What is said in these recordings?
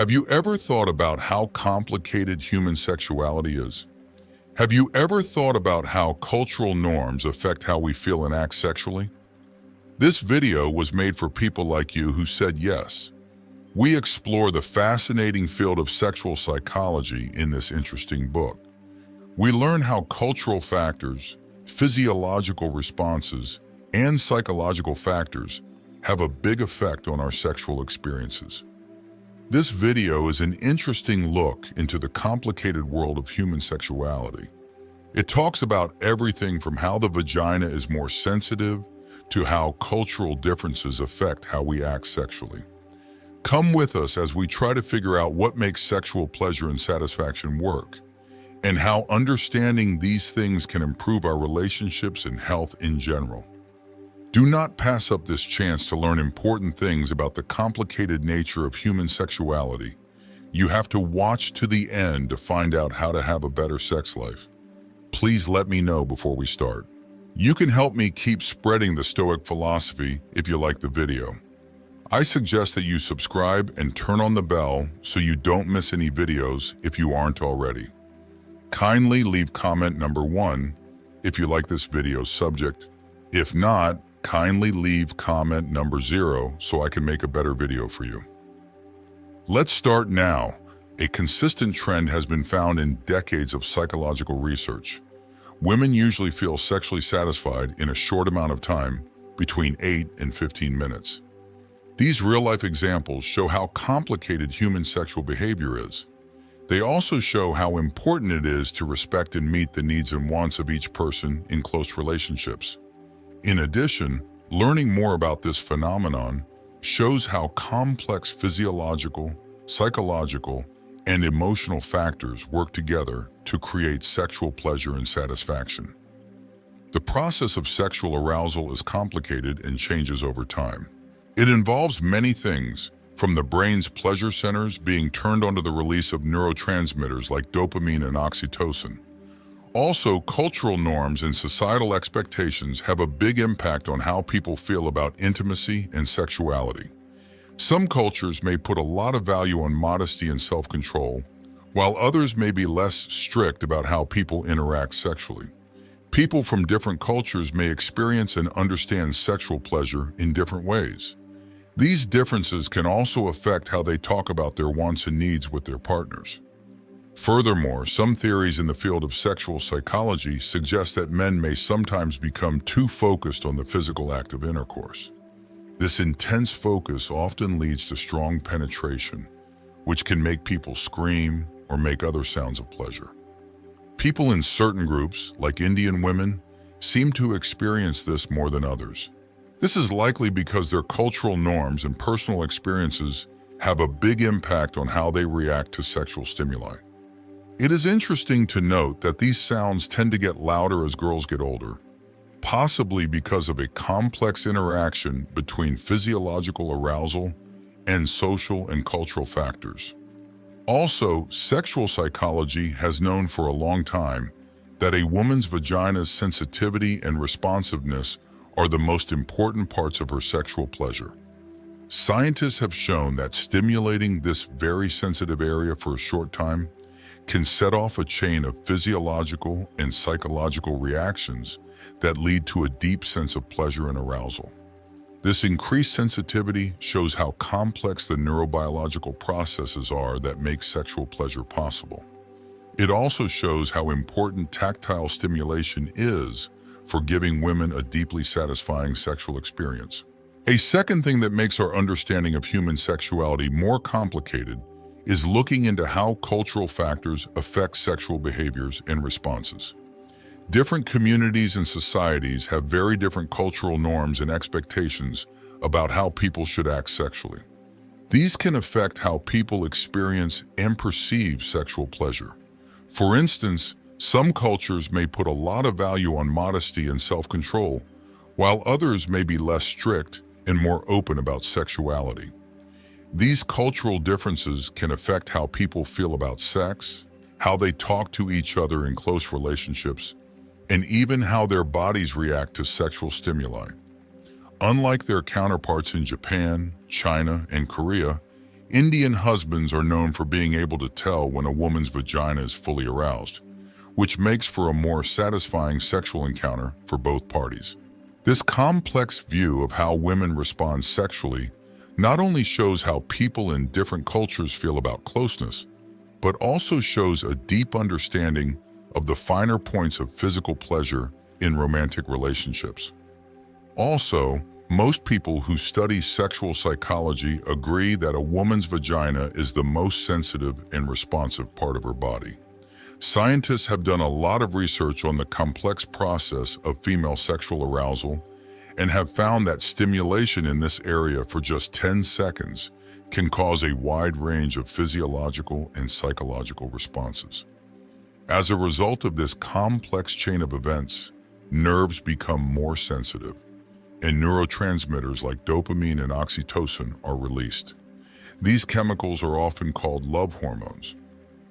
Have you ever thought about how complicated human sexuality is? Have you ever thought about how cultural norms affect how we feel and act sexually? This video was made for people like you who said yes. We explore the fascinating field of sexual psychology in this interesting book. We learn how cultural factors, physiological responses, and psychological factors have a big effect on our sexual experiences. This video is an interesting look into the complicated world of human sexuality. It talks about everything from how the vagina is more sensitive to how cultural differences affect how we act sexually. Come with us as we try to figure out what makes sexual pleasure and satisfaction work, and how understanding these things can improve our relationships and health in general. Do not pass up this chance to learn important things about the complicated nature of human sexuality. You have to watch to the end to find out how to have a better sex life. Please let me know before we start. You can help me keep spreading the Stoic philosophy if you like the video. I suggest that you subscribe and turn on the bell so you don't miss any videos if you aren't already. Kindly leave comment number 1 if you like this video's subject. If not, kindly leave comment number 0 so I can make a better video for you. Let's start now. A consistent trend has been found in decades of psychological research. Women usually feel sexually satisfied in a short amount of time, between 8 and 15 minutes. These real-life examples show how complicated human sexual behavior is. They also show how important it is to respect and meet the needs and wants of each person in close relationships. In addition, learning more about this phenomenon shows how complex physiological, psychological, and emotional factors work together to create sexual pleasure and satisfaction. The process of sexual arousal is complicated and changes over time. It involves many things, from the brain's pleasure centers being turned on to the release of neurotransmitters like dopamine and oxytocin. Also, cultural norms and societal expectations have a big impact on how people feel about intimacy and sexuality. Some cultures may put a lot of value on modesty and self-control, while others may be less strict about how people interact sexually. People from different cultures may experience and understand sexual pleasure in different ways. These differences can also affect how they talk about their wants and needs with their partners. Furthermore, some theories in the field of sexual psychology suggest that men may sometimes become too focused on the physical act of intercourse. This intense focus often leads to strong penetration, which can make people scream or make other sounds of pleasure. People in certain groups, like Indian women, seem to experience this more than others. This is likely because their cultural norms and personal experiences have a big impact on how they react to sexual stimuli. It is interesting to note that these sounds tend to get louder as girls get older, possibly because of a complex interaction between physiological arousal and social and cultural factors. Also, sexual psychology has known for a long time that a woman's vagina's sensitivity and responsiveness are the most important parts of her sexual pleasure. Scientists have shown that stimulating this very sensitive area for a short time can set off a chain of physiological and psychological reactions that lead to a deep sense of pleasure and arousal. This increased sensitivity shows how complex the neurobiological processes are that make sexual pleasure possible. It also shows how important tactile stimulation is for giving women a deeply satisfying sexual experience. A second thing that makes our understanding of human sexuality more complicated is looking into how cultural factors affect sexual behaviors and responses. Different communities and societies have very different cultural norms and expectations about how people should act sexually. These can affect how people experience and perceive sexual pleasure. For instance, some cultures may put a lot of value on modesty and self-control, while others may be less strict and more open about sexuality. These cultural differences can affect how people feel about sex, how they talk to each other in close relationships, and even how their bodies react to sexual stimuli. Unlike their counterparts in Japan, China, and Korea, Indian husbands are known for being able to tell when a woman's vagina is fully aroused, which makes for a more satisfying sexual encounter for both parties. This complex view of how women respond sexually not only shows how people in different cultures feel about closeness, but also shows a deep understanding of the finer points of physical pleasure in romantic relationships. Also, most people who study sexual psychology agree that a woman's vagina is the most sensitive and responsive part of her body. Scientists have done a lot of research on the complex process of female sexual arousal and have found that stimulation in this area for just 10 seconds can cause a wide range of physiological and psychological responses. As a result of this complex chain of events, nerves become more sensitive, and neurotransmitters like dopamine and oxytocin are released. These chemicals are often called love hormones.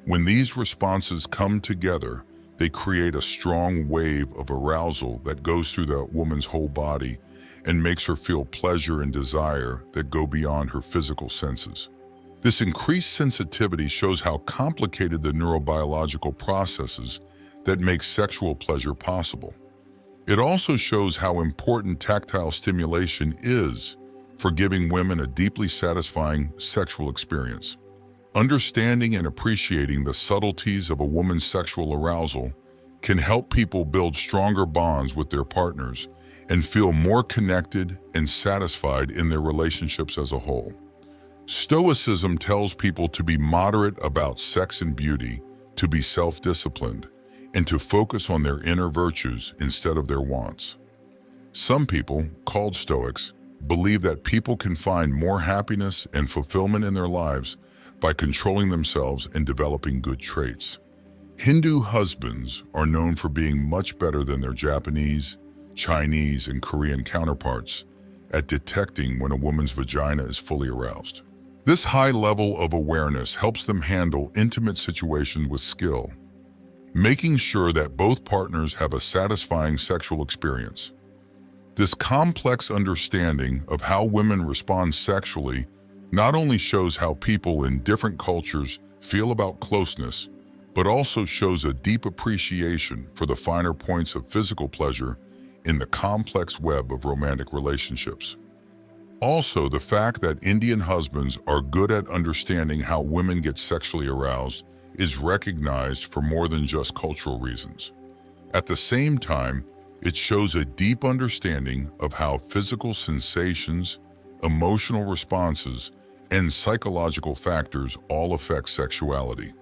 When these responses come together, they create a strong wave of arousal that goes through the woman's whole body and makes her feel pleasure and desire that go beyond her physical senses. This increased sensitivity shows how complicated the neurobiological processes that make sexual pleasure possible. It also shows how important tactile stimulation is for giving women a deeply satisfying sexual experience. Understanding and appreciating the subtleties of a woman's sexual arousal can help people build stronger bonds with their partners and feel more connected and satisfied in their relationships as a whole. Stoicism tells people to be moderate about sex and beauty, to be self-disciplined, and to focus on their inner virtues instead of their wants. Some people, called Stoics, believe that people can find more happiness and fulfillment in their lives by controlling themselves and developing good traits. Hindu husbands are known for being much better than their Japanese, Chinese, and Korean counterparts at detecting when a woman's vagina is fully aroused. This high level of awareness helps them handle intimate situations with skill, making sure that both partners have a satisfying sexual experience. This complex understanding of how women respond sexually not only shows how people in different cultures feel about closeness, but also shows a deep appreciation for the finer points of physical pleasure in the complex web of romantic relationships. Also, the fact that Indian husbands are good at understanding how women get sexually aroused is recognized for more than just cultural reasons. At the same time, it shows a deep understanding of how physical sensations, emotional responses, and psychological factors all affect sexuality.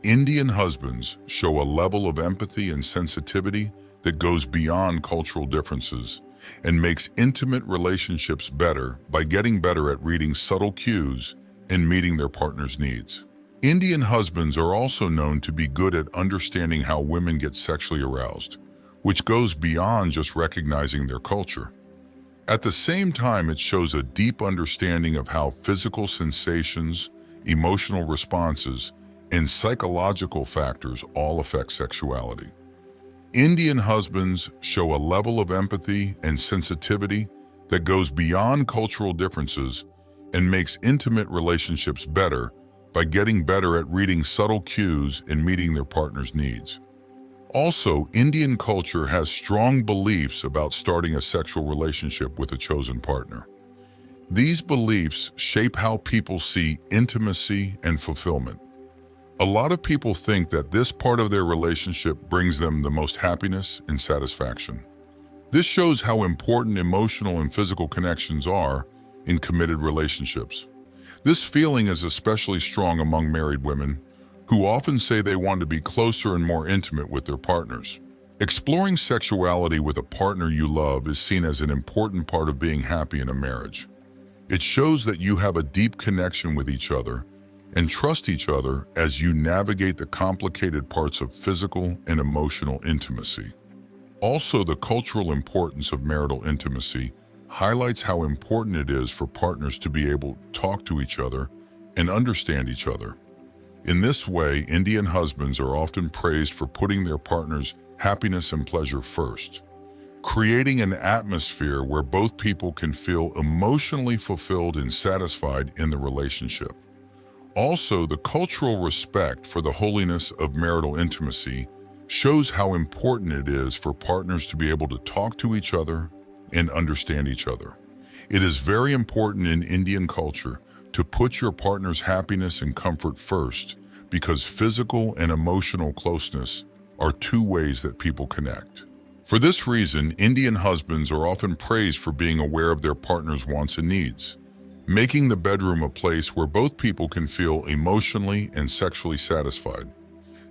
Indian husbands show a level of empathy and sensitivity that goes beyond cultural differences and makes intimate relationships better by getting better at reading subtle cues and meeting their partner's needs. Indian husbands are also known to be good at understanding how women get sexually aroused, which goes beyond just recognizing their culture. At the same time, it shows a deep understanding of how physical sensations, emotional responses, and psychological factors all affect sexuality. Indian husbands show a level of empathy and sensitivity that goes beyond cultural differences and makes intimate relationships better by getting better at reading subtle cues and meeting their partner's needs. Also, Indian culture has strong beliefs about starting a sexual relationship with a chosen partner. These beliefs shape how people see intimacy and fulfillment. A lot of people think that this part of their relationship brings them the most happiness and satisfaction. This shows how important emotional and physical connections are in committed relationships. This feeling is especially strong among married women, who often say they want to be closer and more intimate with their partners. Exploring sexuality with a partner you love is seen as an important part of being happy in a marriage. It shows that you have a deep connection with each other and trust each other as you navigate the complicated parts of physical and emotional intimacy. Also, the cultural importance of marital intimacy highlights how important it is for partners to be able to talk to each other and understand each other. In this way, Indian husbands are often praised for putting their partner's happiness and pleasure first, creating an atmosphere where both people can feel emotionally fulfilled and satisfied in the relationship. Also, the cultural respect for the holiness of marital intimacy shows how important it is for partners to be able to talk to each other and understand each other. It is very important in Indian culture to put your partner's happiness and comfort first, because physical and emotional closeness are two ways that people connect. For this reason, Indian husbands are often praised for being aware of their partner's wants and needs, making the bedroom a place where both people can feel emotionally and sexually satisfied.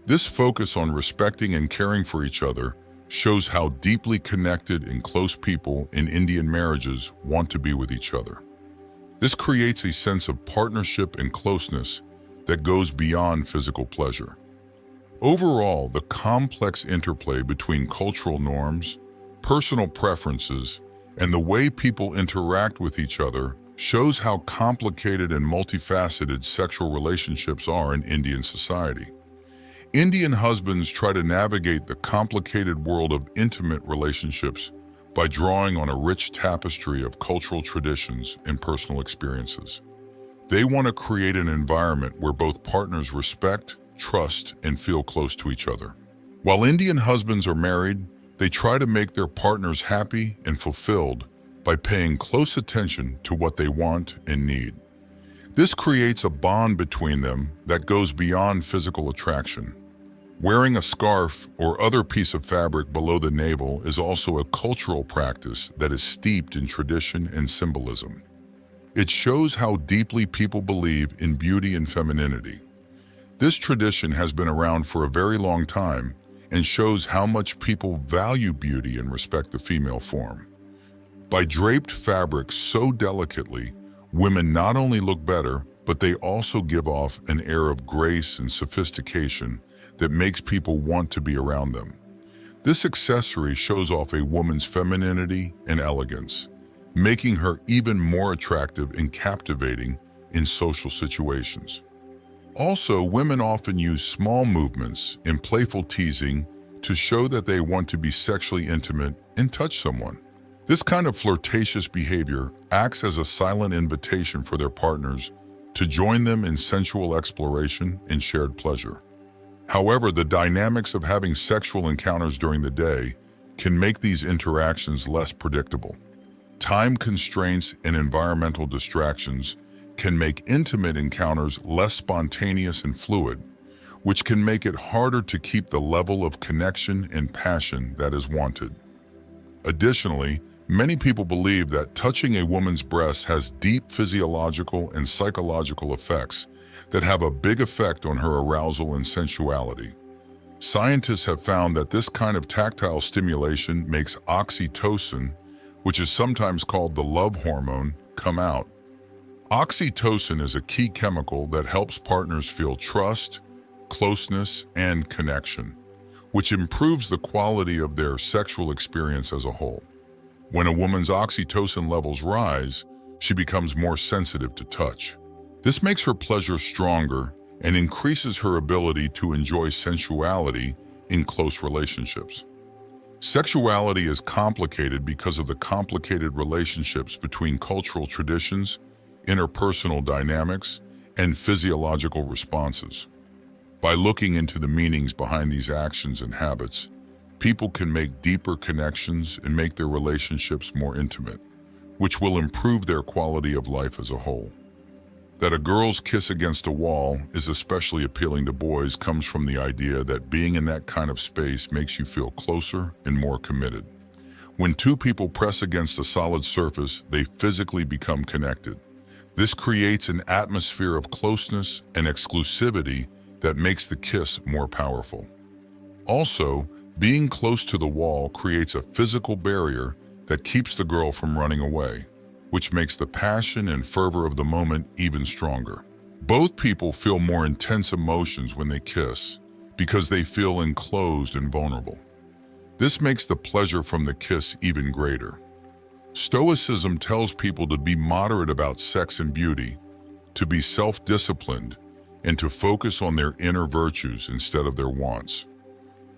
This focus on respecting and caring for each other shows how deeply connected and close people in Indian marriages want to be with each other. This creates a sense of partnership and closeness that goes beyond physical pleasure. Overall, the complex interplay between cultural norms, personal preferences, and the way people interact with each other shows how complicated and multifaceted sexual relationships are in Indian society. Indian husbands try to navigate the complicated world of intimate relationships by drawing on a rich tapestry of cultural traditions and personal experiences. They want to create an environment where both partners respect, trust, and feel close to each other. While Indian husbands are married, they try to make their partners happy and fulfilled by paying close attention to what they want and need. This creates a bond between them that goes beyond physical attraction. Wearing a scarf or other piece of fabric below the navel is also a cultural practice that is steeped in tradition and symbolism. It shows how deeply people believe in beauty and femininity. This tradition has been around for a very long time and shows how much people value beauty and respect the female form. By draped fabric so delicately, women not only look better, but they also give off an air of grace and sophistication that makes people want to be around them. This accessory shows off a woman's femininity and elegance, making her even more attractive and captivating in social situations. Also, women often use small movements and playful teasing to show that they want to be sexually intimate and touch someone. This kind of flirtatious behavior acts as a silent invitation for their partners to join them in sensual exploration and shared pleasure. However, the dynamics of having sexual encounters during the day can make these interactions less predictable. Time constraints and environmental distractions can make intimate encounters less spontaneous and fluid, which can make it harder to keep the level of connection and passion that is wanted. Additionally, many people believe that touching a woman's breasts has deep physiological and psychological effects that have a big effect on her arousal and sensuality. Scientists have found that this kind of tactile stimulation makes oxytocin, which is sometimes called the love hormone, come out. Oxytocin is a key chemical that helps partners feel trust, closeness, and connection, which improves the quality of their sexual experience as a whole. When a woman's oxytocin levels rise, she becomes more sensitive to touch. This makes her pleasure stronger and increases her ability to enjoy sensuality in close relationships. Sexuality is complicated because of the complicated relationships between cultural traditions, interpersonal dynamics, and physiological responses. By looking into the meanings behind these actions and habits, people can make deeper connections and make their relationships more intimate, which will improve their quality of life as a whole. That a girl's kiss against a wall is especially appealing to boys comes from the idea that being in that kind of space makes you feel closer and more committed. When two people press against a solid surface, they physically become connected. This creates an atmosphere of closeness and exclusivity that makes the kiss more powerful. Also, being close to the wall creates a physical barrier that keeps the girl from running away, which makes the passion and fervor of the moment even stronger. Both people feel more intense emotions when they kiss because they feel enclosed and vulnerable. This makes the pleasure from the kiss even greater. Stoicism tells people to be moderate about sex and beauty, to be self-disciplined, and to focus on their inner virtues instead of their wants.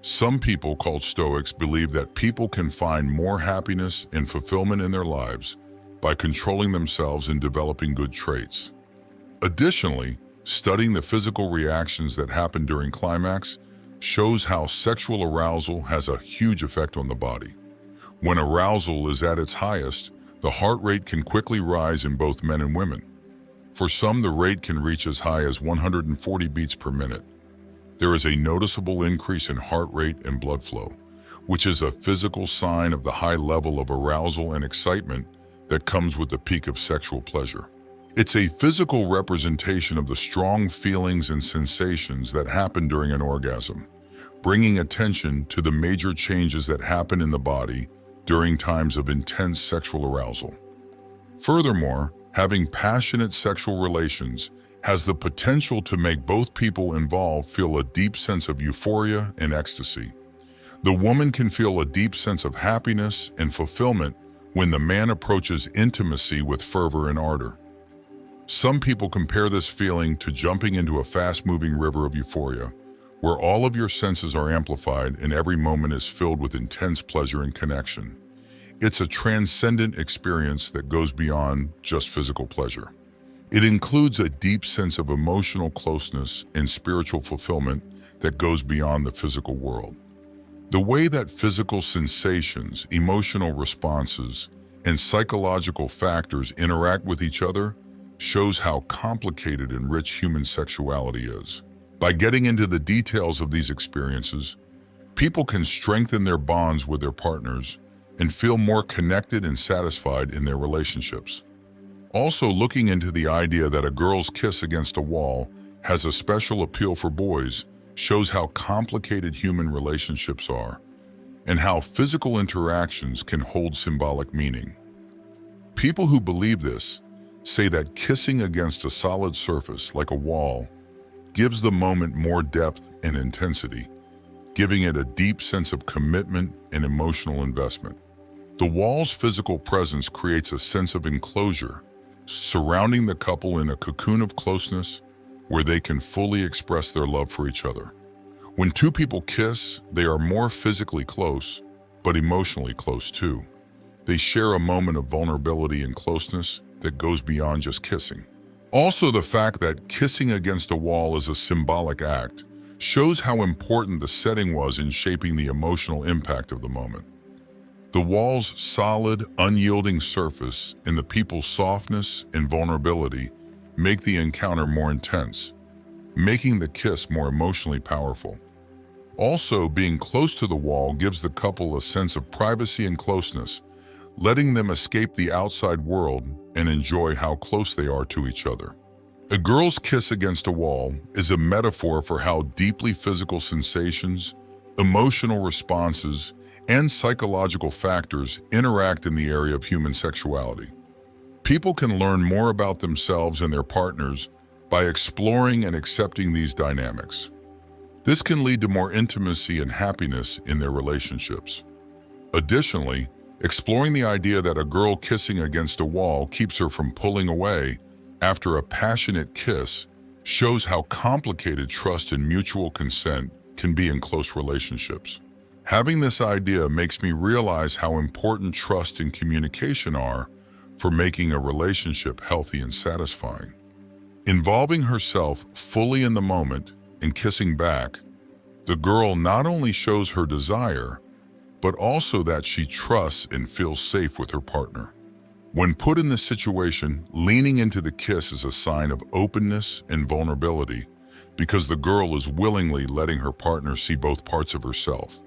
Some people, called Stoics, believe that people can find more happiness and fulfillment in their lives by controlling themselves and developing good traits. Additionally, Studying the physical reactions that happen during climax shows how sexual arousal has a huge effect on the body. When arousal is at its highest, the heart rate can quickly rise in both men and women. For some, the rate can reach as high as 140 beats per minute. There is a noticeable increase in heart rate and blood flow, which is a physical sign of the high level of arousal and excitement that comes with the peak of sexual pleasure. It's a physical representation of the strong feelings and sensations that happen during an orgasm, bringing attention to the major changes that happen in the body during times of intense sexual arousal. Furthermore, having passionate sexual relations has the potential to make both people involved feel a deep sense of euphoria and ecstasy. The woman can feel a deep sense of happiness and fulfillment when the man approaches intimacy with fervor and ardor. Some people compare this feeling to jumping into a fast-moving river of euphoria, where all of your senses are amplified and every moment is filled with intense pleasure and connection. It's a transcendent experience that goes beyond just physical pleasure. It includes a deep sense of emotional closeness and spiritual fulfillment that goes beyond the physical world. The way that physical sensations, emotional responses, and psychological factors interact with each other shows how complicated and rich human sexuality is. By getting into the details of these experiences, people can strengthen their bonds with their partners and feel more connected and satisfied in their relationships. Also, looking into the idea that a girl's kiss against a wall has a special appeal for boys shows how complicated human relationships are and how physical interactions can hold symbolic meaning. People who believe this say that kissing against a solid surface like a wall gives the moment more depth and intensity, giving it a deep sense of commitment and emotional investment. The wall's physical presence creates a sense of enclosure, surrounding the couple in a cocoon of closeness where they can fully express their love for each other. When two people kiss, they are more physically close, but emotionally close too. They share a moment of vulnerability and closeness that goes beyond just kissing. Also, the fact that kissing against a wall is a symbolic act shows how important the setting was in shaping the emotional impact of the moment. The wall's solid, unyielding surface and the people's softness and vulnerability make the encounter more intense, making the kiss more emotionally powerful. Also, being close to the wall gives the couple a sense of privacy and closeness, letting them escape the outside world and enjoy how close they are to each other. A girl's kiss against a wall is a metaphor for how deeply physical sensations, emotional responses, and psychological factors interact in the area of human sexuality. People can learn more about themselves and their partners by exploring and accepting these dynamics. This can lead to more intimacy and happiness in their relationships. Additionally, exploring the idea that a girl kissing against a wall keeps her from pulling away after a passionate kiss shows how complicated trust and mutual consent can be in close relationships. Having this idea makes me realize how important trust and communication are for making a relationship healthy and satisfying. Involving herself fully in the moment and kissing back, the girl not only shows her desire, but also that she trusts and feels safe with her partner. When put in this situation, leaning into the kiss is a sign of openness and vulnerability because the girl is willingly letting her partner see both parts of herself.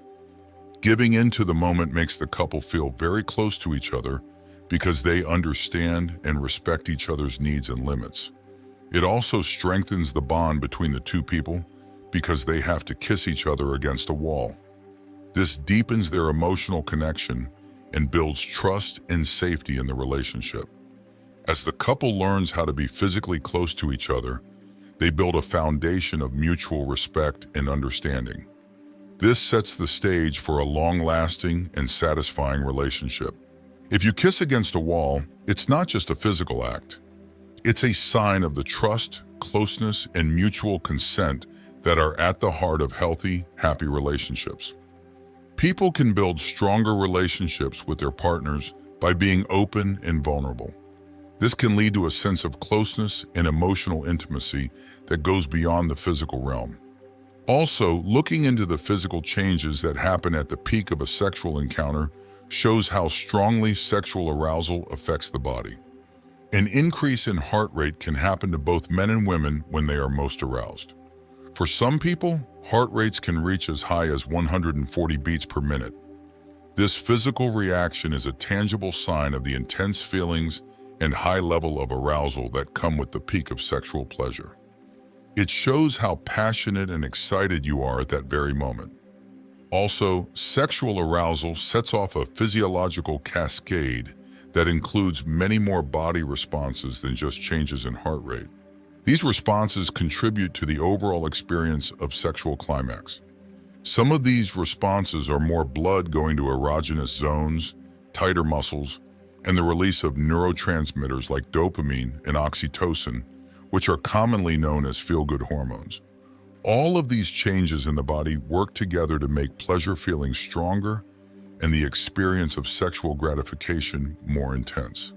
Giving into the moment makes the couple feel very close to each other because they understand and respect each other's needs and limits. It also strengthens the bond between the two people because they have to kiss each other against a wall. This deepens their emotional connection and builds trust and safety in the relationship. As the couple learns how to be physically close to each other, they build a foundation of mutual respect and understanding. This sets the stage for a long-lasting and satisfying relationship. If you kiss against a wall, it's not just a physical act. It's a sign of the trust, closeness, and mutual consent that are at the heart of healthy, happy relationships. People can build stronger relationships with their partners by being open and vulnerable. This can lead to a sense of closeness and emotional intimacy that goes beyond the physical realm. Also, looking into the physical changes that happen at the peak of a sexual encounter shows how strongly sexual arousal affects the body. An increase in heart rate can happen to both men and women when they are most aroused. For some people, heart rates can reach as high as 140 beats per minute. This physical reaction is a tangible sign of the intense feelings and high level of arousal that come with the peak of sexual pleasure. It shows how passionate and excited you are at that very moment. Also, sexual arousal sets off a physiological cascade that includes many more body responses than just changes in heart rate. These responses contribute to the overall experience of sexual climax. Some of these responses are more blood going to erogenous zones, tighter muscles, and the release of neurotransmitters like dopamine and oxytocin, which are commonly known as feel-good hormones. All of these changes in the body work together to make pleasure feelings stronger and the experience of sexual gratification more intense.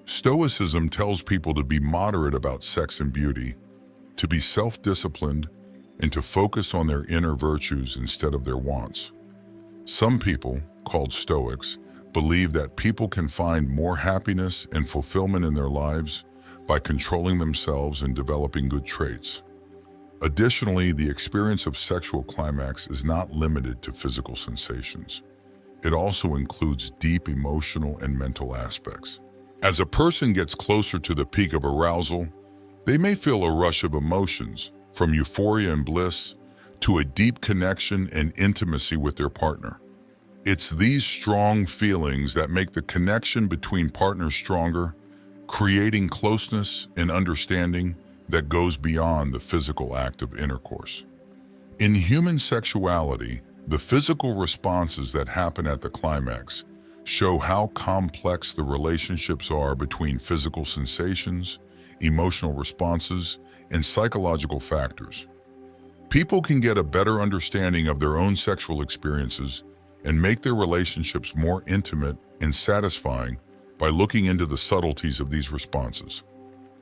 Stoicism tells people to be moderate about sex and beauty, to be self-disciplined, and to focus on their inner virtues instead of their wants. Some people, called Stoics, believe that people can find more happiness and fulfillment in their lives by controlling themselves and developing good traits. Additionally, the experience of sexual climax is not limited to physical sensations. It also includes deep emotional and mental aspects. As a person gets closer to the peak of arousal, they may feel a rush of emotions, from euphoria and bliss to a deep connection and intimacy with their partner. It's these strong feelings that make the connection between partners stronger, creating closeness and understanding that goes beyond the physical act of intercourse. In human sexuality, the physical responses that happen at the climax show how complex the relationships are between physical sensations, emotional responses, and psychological factors. People can get a better understanding of their own sexual experiences and make their relationships more intimate and satisfying by looking into the subtleties of these responses.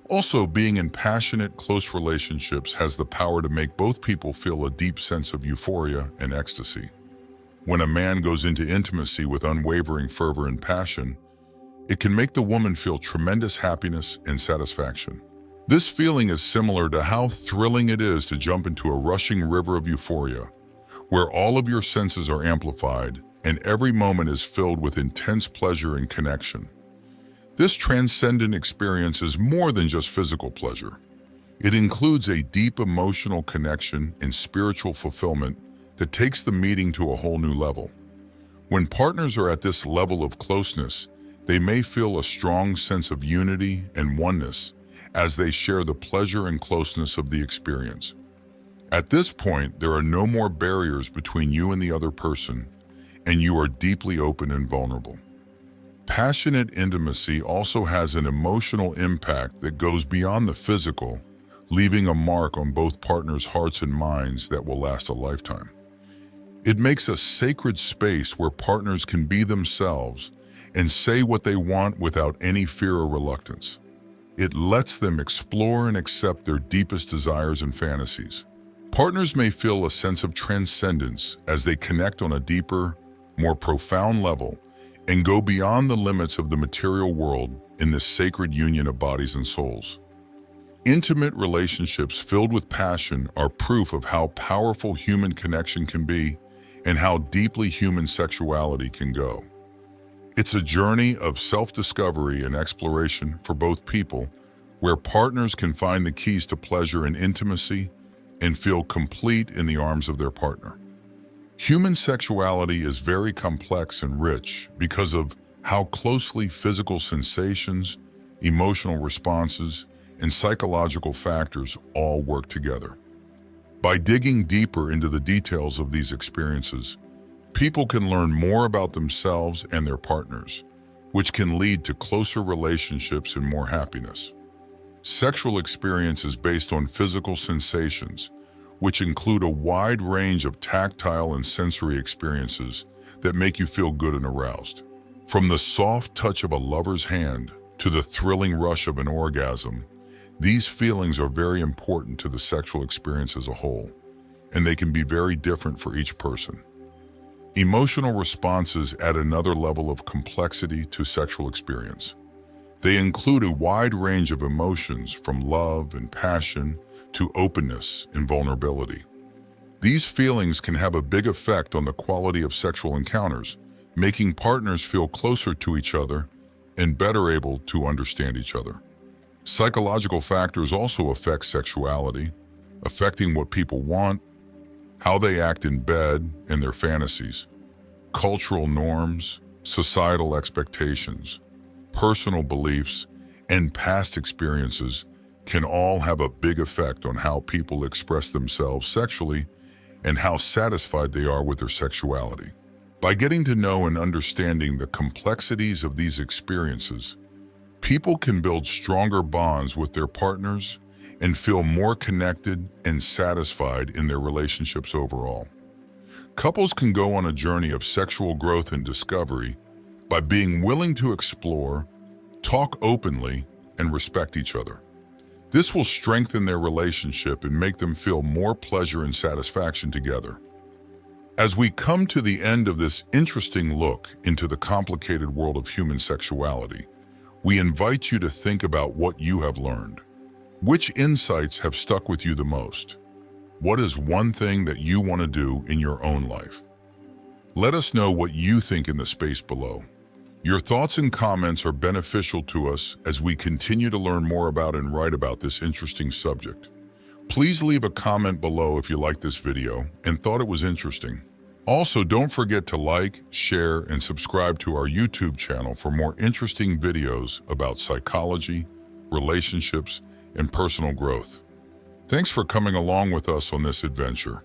Also, being in passionate, close relationships has the power to make both people feel a deep sense of euphoria and ecstasy. When a man goes into intimacy with unwavering fervor and passion, it can make the woman feel tremendous happiness and satisfaction. This feeling is similar to how thrilling it is to jump into a rushing river of euphoria, where all of your senses are amplified and every moment is filled with intense pleasure and connection. This transcendent experience is more than just physical pleasure. It includes a deep emotional connection and spiritual fulfillment that takes the meeting to a whole new level. When partners are at this level of closeness, they may feel a strong sense of unity and oneness as they share the pleasure and closeness of the experience. At this point, there are no more barriers between you and the other person, and you are deeply open and vulnerable. Passionate intimacy also has an emotional impact that goes beyond the physical, leaving a mark on both partners' hearts and minds that will last a lifetime. It makes a sacred space where partners can be themselves and say what they want without any fear or reluctance. It lets them explore and accept their deepest desires and fantasies. Partners may feel a sense of transcendence as they connect on a deeper, more profound level and go beyond the limits of the material world in this sacred union of bodies and souls. Intimate relationships filled with passion are proof of how powerful human connection can be and how deeply human sexuality can go. It's a journey of self-discovery and exploration for both people, where partners can find the keys to pleasure and intimacy and feel complete in the arms of their partner. Human sexuality is very complex and rich because of how closely physical sensations, emotional responses, and psychological factors all work together. By digging deeper into the details of these experiences, people can learn more about themselves and their partners, which can lead to closer relationships and more happiness. Sexual experiences based on physical sensations, which include a wide range of tactile and sensory experiences that make you feel good and aroused. From the soft touch of a lover's hand to the thrilling rush of an orgasm, these feelings are very important to the sexual experience as a whole, and they can be very different for each person. Emotional responses add another level of complexity to sexual experience. They include a wide range of emotions from love and passion to openness and vulnerability. These feelings can have a big effect on the quality of sexual encounters, making partners feel closer to each other and better able to understand each other. Psychological factors also affect sexuality, affecting what people want, how they act in bed, and their fantasies. Cultural norms, societal expectations, personal beliefs, and past experiences can all have a big effect on how people express themselves sexually and how satisfied they are with their sexuality. By getting to know and understanding the complexities of these experiences, people can build stronger bonds with their partners and feel more connected and satisfied in their relationships overall. Couples can go on a journey of sexual growth and discovery by being willing to explore, talk openly, and respect each other. This will strengthen their relationship and make them feel more pleasure and satisfaction together. As we come to the end of this interesting look into the complicated world of human sexuality, we invite you to think about what you have learned. Which insights have stuck with you the most? What is one thing that you want to do in your own life? Let us know what you think in the space below. Your thoughts and comments are beneficial to us as we continue to learn more about and write about this interesting subject. Please leave a comment below if you liked this video and thought it was interesting. Also, don't forget to like, share, and subscribe to our YouTube channel for more interesting videos about psychology, relationships, and personal growth. Thanks for coming along with us on this adventure.